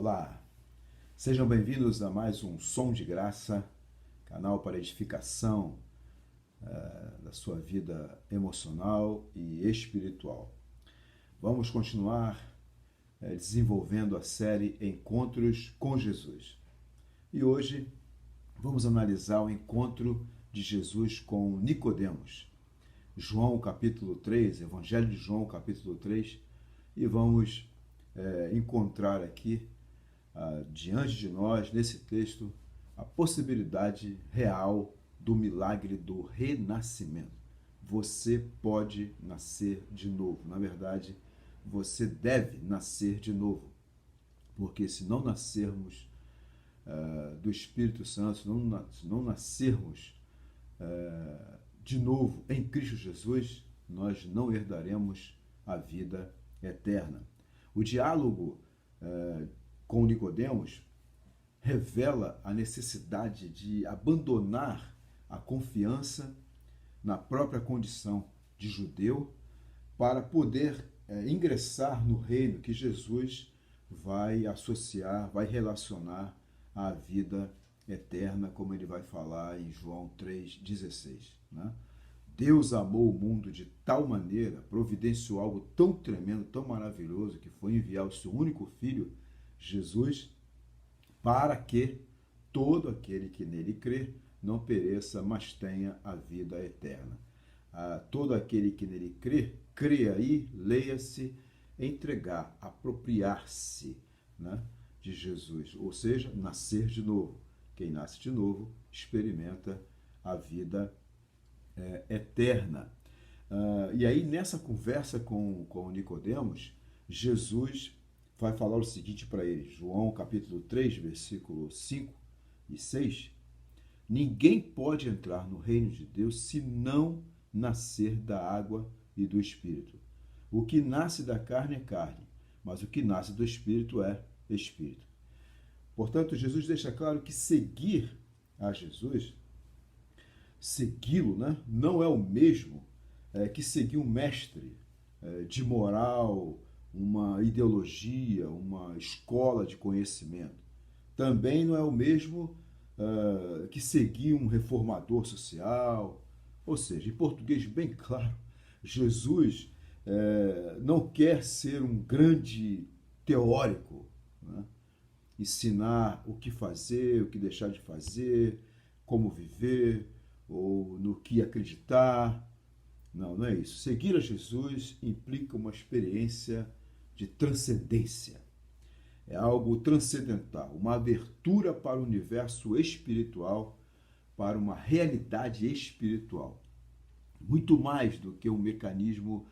Olá, sejam bem-vindos a mais um Som de Graça, canal para edificação da sua vida emocional e espiritual. Vamos continuar desenvolvendo a série Encontros com Jesus. E hoje vamos analisar o encontro de Jesus com Nicodemos. João capítulo 3, Evangelho de João capítulo 3, e vamos encontrar aqui diante de nós, nesse texto, a possibilidade real do milagre do renascimento. Você pode nascer de novo. Na verdade, você deve nascer de novo. Porque se não nascermos do Espírito Santo, se não nascermos de novo em Cristo Jesus, nós não herdaremos a vida eterna. O diálogo com Nicodemos revela a necessidade de abandonar a confiança na própria condição de judeu para poder ingressar no reino que Jesus vai associar, vai relacionar à vida eterna, como ele vai falar em João 3,16, né? Deus amou o mundo de tal maneira, providenciou algo tão tremendo, tão maravilhoso, que foi enviar o seu único filho, Jesus, para que todo aquele que nele crê não pereça, mas tenha a vida eterna. Todo aquele que nele crê, creia aí, leia-se, entregar, apropriar-se, né, de Jesus, ou seja, nascer de novo. Quem nasce de novo experimenta a vida eterna. E aí, nessa conversa com Nicodemos, Jesus vai falar o seguinte para ele, João capítulo 3, versículo 5 e 6, ninguém pode entrar no reino de Deus se não nascer da água e do Espírito. O que nasce da carne é carne, mas o que nasce do Espírito é Espírito. Portanto, Jesus deixa claro que seguir a Jesus, segui-lo, né, não é o mesmo que seguir um mestre de moral, uma ideologia, uma escola de conhecimento. Também não é o mesmo que seguir um reformador social. Ou seja, em português bem claro, Jesus não quer ser um grande teórico, né? Ensinar o que fazer, o que deixar de fazer, como viver, ou no que acreditar. Não, não é isso. Seguir a Jesus implica uma experiência de transcendência. É algo transcendental, uma abertura para o universo espiritual, para uma realidade espiritual. Muito mais do que um mecanismo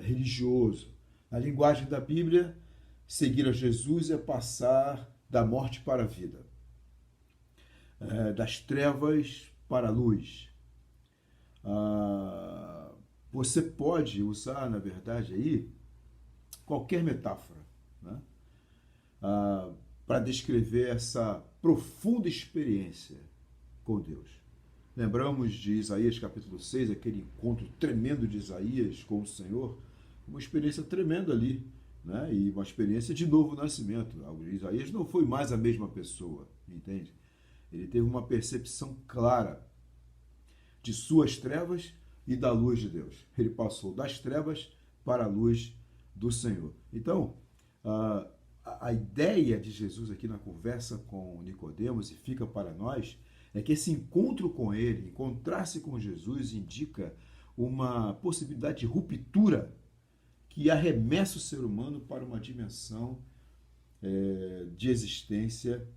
religioso. Na linguagem da Bíblia, seguir a Jesus é passar da morte para a vida, das trevas para a luz. Você pode usar, na verdade, aí qualquer metáfora, né, para descrever essa profunda experiência com Deus. Lembramos de Isaías capítulo 6, aquele encontro tremendo de Isaías com o Senhor, uma experiência tremenda ali, né, e uma experiência de novo nascimento. Isaías não foi mais a mesma pessoa, entende? Ele teve uma percepção clara de suas trevas e da luz de Deus. Ele passou das trevas para a luz do Senhor. Então, a ideia de Jesus aqui na conversa com Nicodemos, e fica para nós, é que esse encontro com ele, encontrar-se com Jesus, indica uma possibilidade de ruptura que arremessa o ser humano para uma dimensão de existência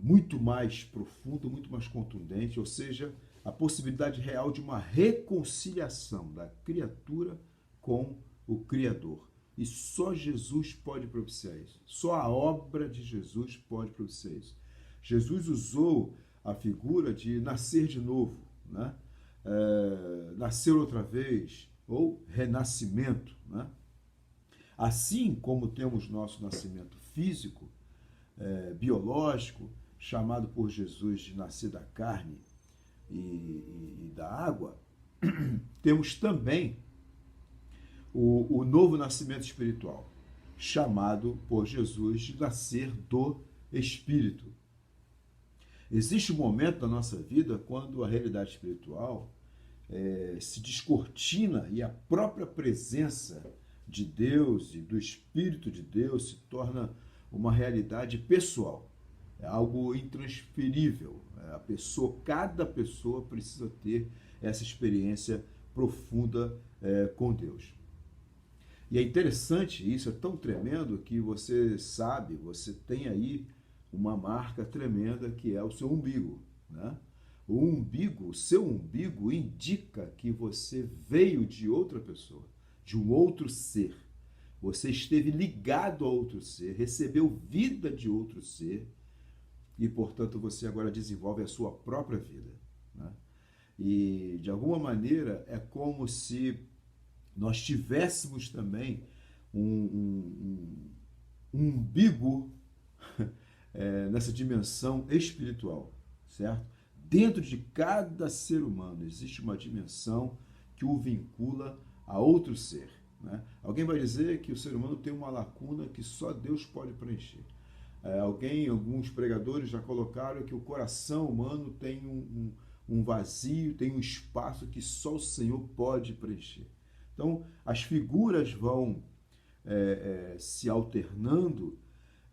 muito mais profunda, muito mais contundente, ou seja, a possibilidade real de uma reconciliação da criatura com o Criador. E só Jesus pode propiciar isso. Só a obra de Jesus pode propiciar isso. Jesus usou a figura de nascer de novo, né? Nascer outra vez, ou renascimento, né? Assim como temos nosso nascimento físico, biológico, chamado por Jesus de nascer da carne e da água, temos também o novo nascimento espiritual. chamado por Jesus de nascer do Espírito. Existe um momento da nossa vida quando a realidade espiritual se descortina e a própria presença de Deus e do Espírito de Deus se torna uma realidade pessoal. É algo intransferível. Cada pessoa precisa ter essa experiência profunda com Deus. E é interessante, isso é tão tremendo que você sabe, você tem aí uma marca tremenda que é o seu umbigo, né? O seu umbigo indica que você veio de outra pessoa, de um outro ser. Você esteve ligado a outro ser, recebeu vida de outro ser e, portanto, você agora desenvolve a sua própria vida, né? E, de alguma maneira, é como se nós tivéssemos também um umbigo nessa dimensão espiritual, certo? Dentro de cada ser humano existe uma dimensão que o vincula a outro ser, né? Alguém vai dizer que o ser humano tem uma lacuna que só Deus pode preencher. Alguns pregadores já colocaram que o coração humano tem um vazio, tem um espaço que só o Senhor pode preencher. Então, as figuras vão se alternando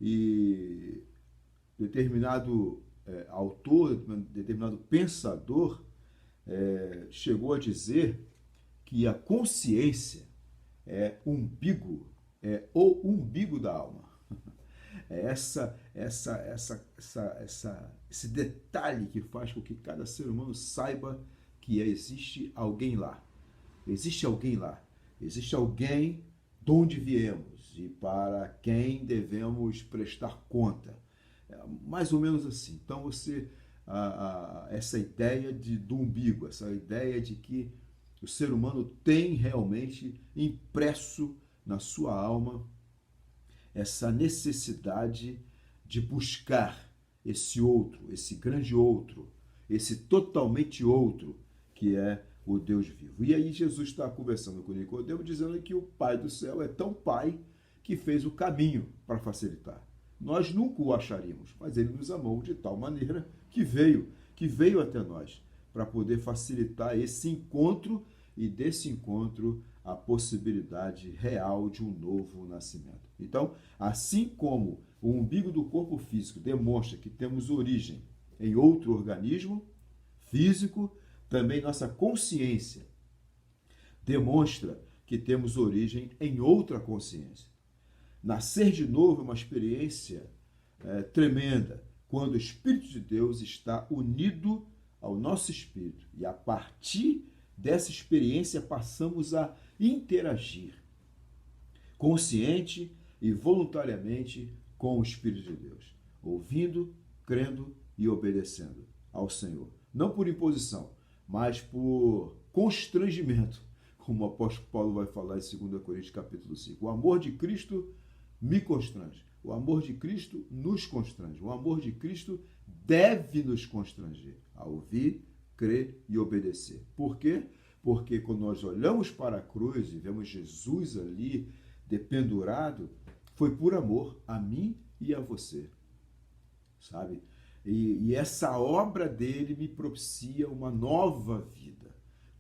e determinado autor, determinado pensador chegou a dizer que a consciência é o umbigo da alma. Esse detalhe que faz com que cada ser humano saiba que existe alguém lá. Existe alguém lá. Existe alguém de onde viemos e para quem devemos prestar conta. Mais ou menos assim. Então, essa ideia do umbigo, essa ideia de que o ser humano tem realmente impresso na sua alma essa necessidade de buscar esse outro, esse grande outro, esse totalmente outro, que é o Deus vivo. E aí Jesus está conversando com Nicodemo, dizendo que o Pai do céu é tão Pai que fez o caminho para facilitar. Nós nunca o acharíamos, mas ele nos amou de tal maneira que veio até nós, para poder facilitar esse encontro e desse encontro a possibilidade real de um novo nascimento. Então, assim como o umbigo do corpo físico demonstra que temos origem em outro organismo físico, também nossa consciência demonstra que temos origem em outra consciência. Nascer de novo é uma experiência tremenda, quando o Espírito de Deus está unido ao nosso espírito. E a partir dessa experiência passamos a interagir consciente e voluntariamente com o Espírito de Deus, ouvindo, crendo e obedecendo ao Senhor. Não por imposição, mas por constrangimento, como o apóstolo Paulo vai falar em 2 Coríntios capítulo 5. O amor de Cristo me constrange. O amor de Cristo nos constrange. O amor de Cristo deve nos constranger a ouvir, crer e obedecer. Por quê? Porque quando nós olhamos para a cruz e vemos Jesus ali dependurado, foi por amor a mim e a você, sabe? E essa obra dele me propicia uma nova vida.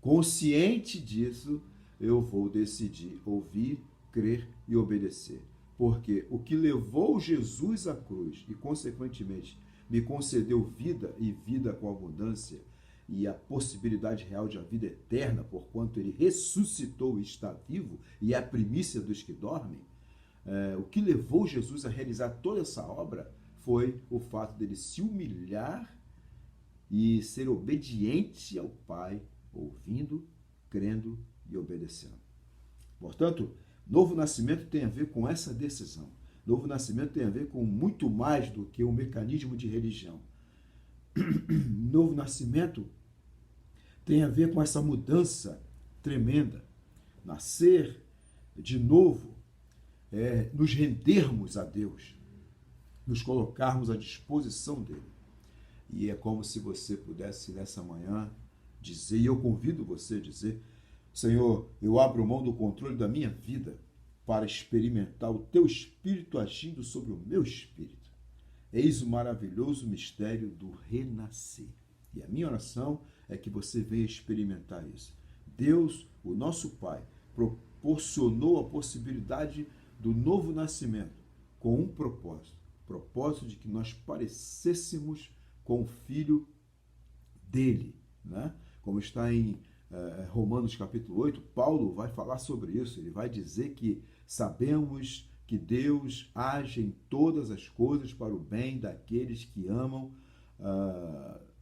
Consciente disso, eu vou decidir ouvir, crer e obedecer. Porque o que levou Jesus à cruz e, consequentemente, me concedeu vida e vida com abundância e a possibilidade real de a vida eterna, porquanto ele ressuscitou e está vivo e é a primícia dos que dormem, o que levou Jesus a realizar toda essa obra foi o fato dele se humilhar e ser obediente ao Pai, ouvindo, crendo e obedecendo. Portanto, novo nascimento tem a ver com essa decisão. Novo nascimento tem a ver com muito mais do que um mecanismo de religião. Novo nascimento tem a ver com essa mudança tremenda. Nascer de novo é nos rendermos a Deus, nos colocarmos à disposição dele. E é como se você pudesse nessa manhã dizer, e eu convido você a dizer: Senhor, eu abro mão do controle da minha vida para experimentar o teu espírito agindo sobre o meu espírito. Eis o maravilhoso mistério do renascer. E a minha oração é que você venha experimentar isso. Deus, o nosso Pai, proporcionou a possibilidade do novo nascimento com um propósito. Propósito de que nós parecêssemos com o Filho dele, né? Como está em Romanos capítulo 8, Paulo vai falar sobre isso. Ele vai dizer que sabemos que Deus age em todas as coisas para o bem daqueles que amam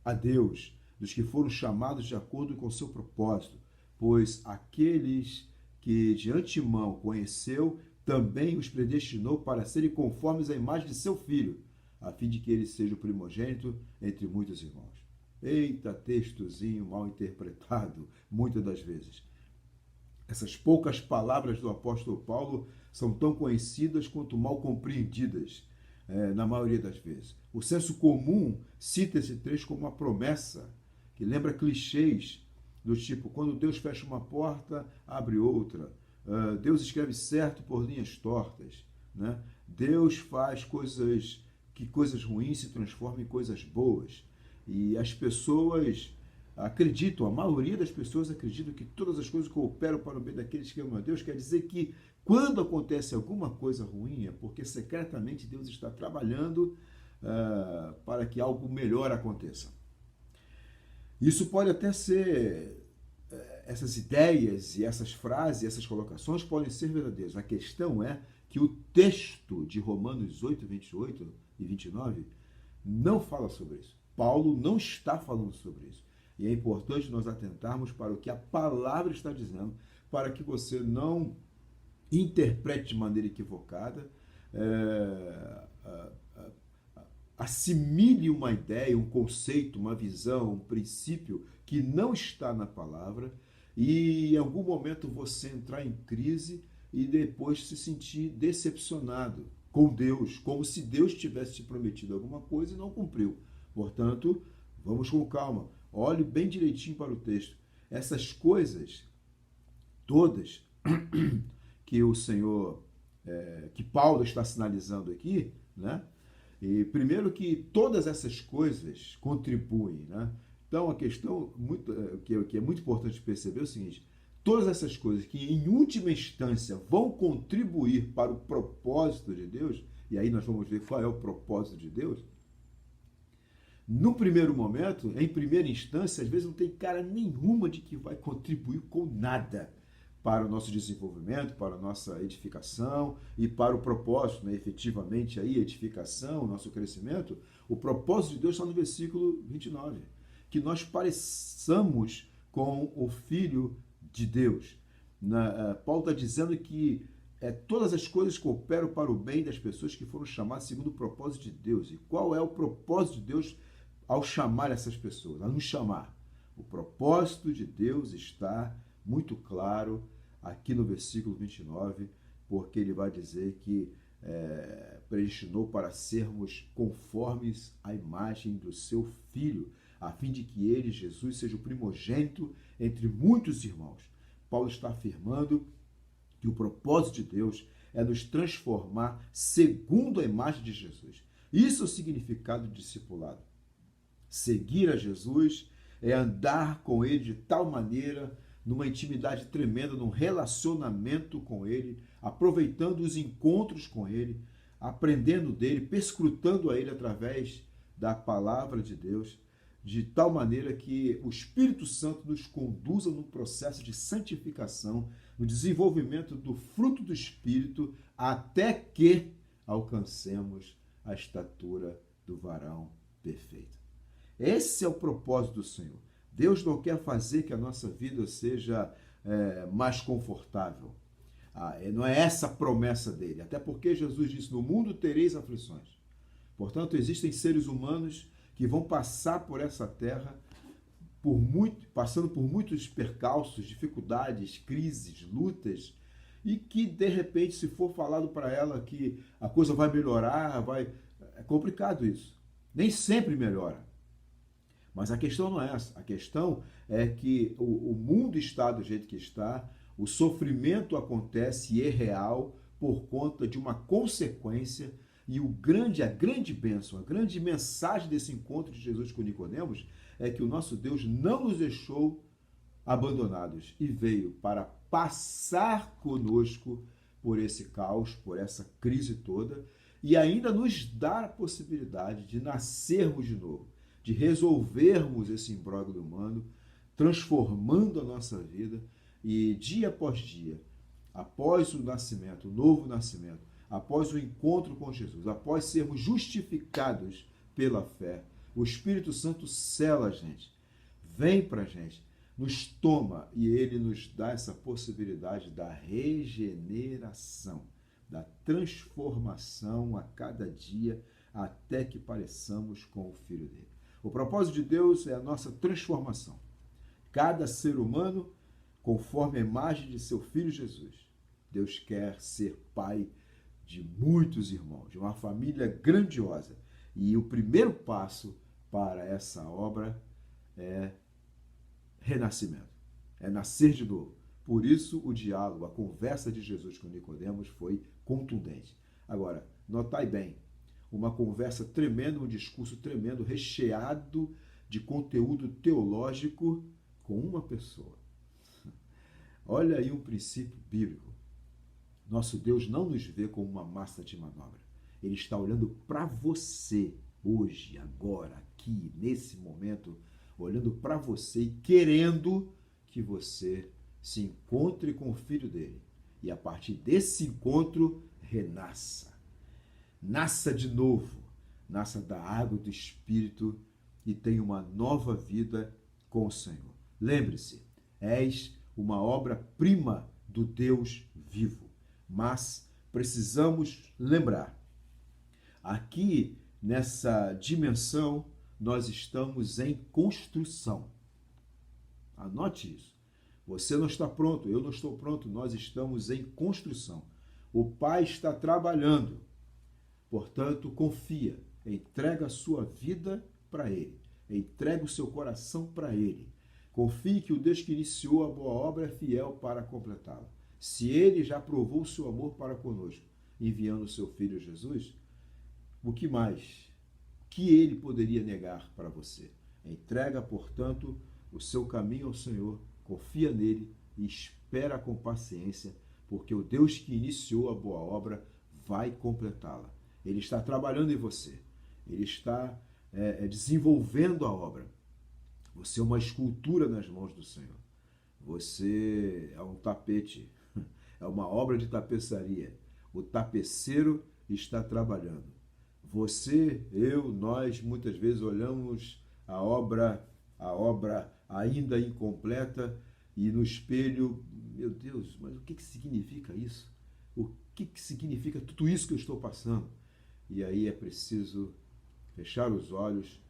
a Deus, dos que foram chamados de acordo com o seu propósito, pois aqueles que de antemão conheceu, também os predestinou para serem conformes à imagem de seu Filho, a fim de que ele seja o primogênito entre muitos irmãos. Eita, textozinho mal interpretado, muitas das vezes. Essas poucas palavras do apóstolo Paulo são tão conhecidas quanto mal compreendidas, na maioria das vezes. O senso comum cita esse trecho como uma promessa, que lembra clichês do tipo, quando Deus fecha uma porta, abre outra. Deus escreve certo por linhas tortas, né? Deus faz coisas ruins se transformam em coisas boas. E as pessoas acreditam, a maioria das pessoas acreditam que todas as coisas cooperam para o bem daqueles que amam a Deus. Quer dizer que quando acontece alguma coisa ruim é porque secretamente Deus está trabalhando para que algo melhor aconteça. Isso pode até ser, essas ideias e essas frases, essas colocações podem ser verdadeiras. A questão é que o texto de Romanos 8, 28 e 29 não fala sobre isso. Paulo não está falando sobre isso. E é importante nós atentarmos para o que a palavra está dizendo, para que você não interprete de maneira equivocada, assimile uma ideia, um conceito, uma visão, um princípio que não está na palavra e em algum momento você entrar em crise e depois se sentir decepcionado com Deus, como se Deus tivesse te prometido alguma coisa e não cumpriu. Portanto, vamos com calma. Olhe bem direitinho para o texto. Essas coisas todas que o Senhor, que Paulo está sinalizando aqui, né? E primeiro que todas essas coisas contribuem, né? Então a questão que é muito importante perceber é o seguinte: todas essas coisas que em última instância vão contribuir para o propósito de Deus, e aí nós vamos ver qual é o propósito de Deus. No primeiro momento, em primeira instância, às vezes não tem cara nenhuma de que vai contribuir com nada para o nosso desenvolvimento, para a nossa edificação e para o propósito, né? Efetivamente aí, edificação, nosso crescimento. O propósito de Deus está no versículo 29, que nós pareçamos com o Filho de Deus. Paulo está dizendo que todas as coisas cooperam para o bem das pessoas que foram chamadas segundo o propósito de Deus. E qual é o propósito de Deus ao chamar essas pessoas, a nos chamar? O propósito de Deus está muito claro aqui no versículo 29, porque ele vai dizer que predestinou para sermos conformes à imagem do seu Filho, a fim de que ele, Jesus, seja o primogênito entre muitos irmãos. Paulo está afirmando que o propósito de Deus é nos transformar segundo a imagem de Jesus. Isso é o significado de discipulado. Seguir a Jesus é andar com ele de tal maneira, numa intimidade tremenda, num relacionamento com ele, aproveitando os encontros com ele, aprendendo dele, perscrutando a ele através da palavra de Deus, de tal maneira que o Espírito Santo nos conduza no processo de santificação, no desenvolvimento do fruto do Espírito, até que alcancemos a estatura do varão perfeito. Esse é o propósito do Senhor. Deus não quer fazer que a nossa vida seja mais confortável. Não é essa a promessa dele. Até porque Jesus disse, no mundo tereis aflições. Portanto, existem seres humanos que vão passar por essa terra passando por muitos percalços, dificuldades, crises, lutas, e que, de repente, se for falado para ela que a coisa vai melhorar, é complicado isso. Nem sempre melhora. Mas a questão não é essa. A questão é que o mundo está do jeito que está, O sofrimento acontece e é real por conta de uma consequência, e a grande bênção, a grande mensagem desse encontro de Jesus com Nicodemos é que o nosso Deus não nos deixou abandonados e veio para passar conosco por esse caos, por essa crise toda, e ainda nos dar a possibilidade de nascermos de novo, de resolvermos esse imbróglio humano, transformando a nossa vida e dia após dia, após o nascimento, o novo nascimento, após o encontro com Jesus, após sermos justificados pela fé, o Espírito Santo sela a gente, vem para a gente, nos toma e ele nos dá essa possibilidade da regeneração, da transformação a cada dia, até que pareçamos com o Filho dele. O propósito de Deus é a nossa transformação. Cada ser humano, conforme a imagem de seu Filho Jesus, Deus quer ser pai de muitos irmãos, de uma família grandiosa. E o primeiro passo para essa obra é renascimento, é nascer de novo. Por isso o diálogo, a conversa de Jesus com Nicodemos foi contundente. Agora, notai bem, uma conversa tremenda, um discurso tremendo, recheado de conteúdo teológico com uma pessoa. Olha aí um princípio bíblico. Nosso Deus não nos vê como uma massa de manobra. Ele está olhando para você, hoje, agora, aqui, nesse momento, olhando para você e querendo que você se encontre com o Filho dele. E a partir desse encontro, renasça. Nasça de novo. Nasça da água do Espírito e tenha uma nova vida com o Senhor. Lembre-se, és uma obra-prima do Deus vivo. Mas precisamos lembrar, aqui nessa dimensão, nós estamos em construção. Anote isso. Você não está pronto, eu não estou pronto, nós estamos em construção. O Pai está trabalhando. Portanto, confia, entrega a sua vida para Ele, entrega o seu coração para Ele. Confie que o Deus que iniciou a boa obra é fiel para completá-la. Se Ele já provou o seu amor para conosco, enviando o seu Filho Jesus, o que mais? Que Ele poderia negar para você? Entrega, portanto, o seu caminho ao Senhor, confia nele e espera com paciência, porque o Deus que iniciou a boa obra vai completá-la. Ele está trabalhando em você, ele está desenvolvendo a obra. Você é uma escultura nas mãos do Senhor. Você é um tapete, é uma obra de tapeçaria. O tapeceiro está trabalhando. Você, eu, nós, muitas vezes olhamos a obra ainda incompleta e no espelho, meu Deus, mas o que significa isso? O que significa tudo isso que eu estou passando? E aí é preciso fechar os olhos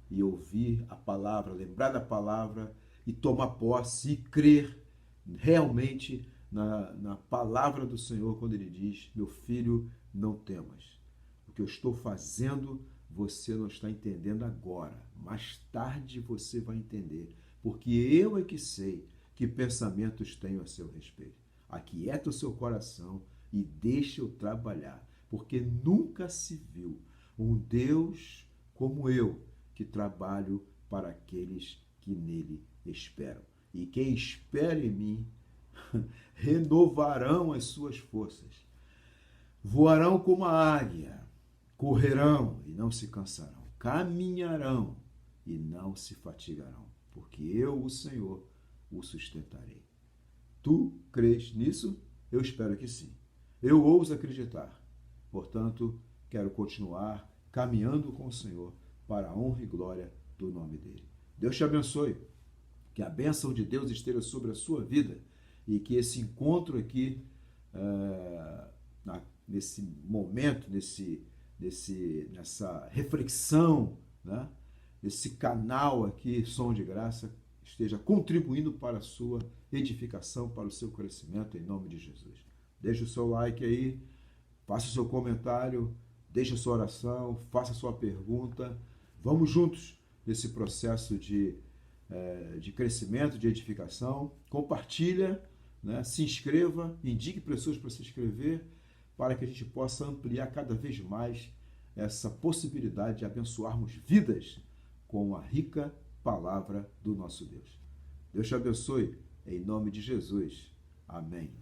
e ouvir a palavra, lembrar da palavra e tomar posse e crer realmente na palavra do Senhor quando Ele diz: meu filho, não temas. O que eu estou fazendo, você não está entendendo agora. Mais tarde você vai entender, porque eu é que sei que pensamentos tenho a seu respeito. Aquieta o seu coração e deixa eu trabalhar, porque nunca se viu um Deus como eu, que trabalho para aqueles que nele esperam. E quem espera em mim renovarão as suas forças, voarão como a águia, correrão e não se cansarão, caminharão e não se fatigarão, porque eu, o Senhor, o sustentarei. Tu crês nisso? Eu espero que sim. Eu ouso acreditar. Portanto, quero continuar caminhando com o Senhor para a honra e glória do nome dele. Deus te abençoe. Que a bênção de Deus esteja sobre a sua vida e que esse encontro aqui, nesse momento, nessa reflexão, né? Esse canal aqui, Som de Graça, esteja contribuindo para a sua edificação, para o seu crescimento, em nome de Jesus. Deixe o seu like aí, faça o seu comentário, deixe a sua oração, faça a sua pergunta. Vamos juntos nesse processo de crescimento, de edificação. Compartilha, né? Se inscreva, indique pessoas para se inscrever, para que a gente possa ampliar cada vez mais essa possibilidade de abençoarmos vidas com a rica palavra do nosso Deus. Deus te abençoe, em nome de Jesus. Amém.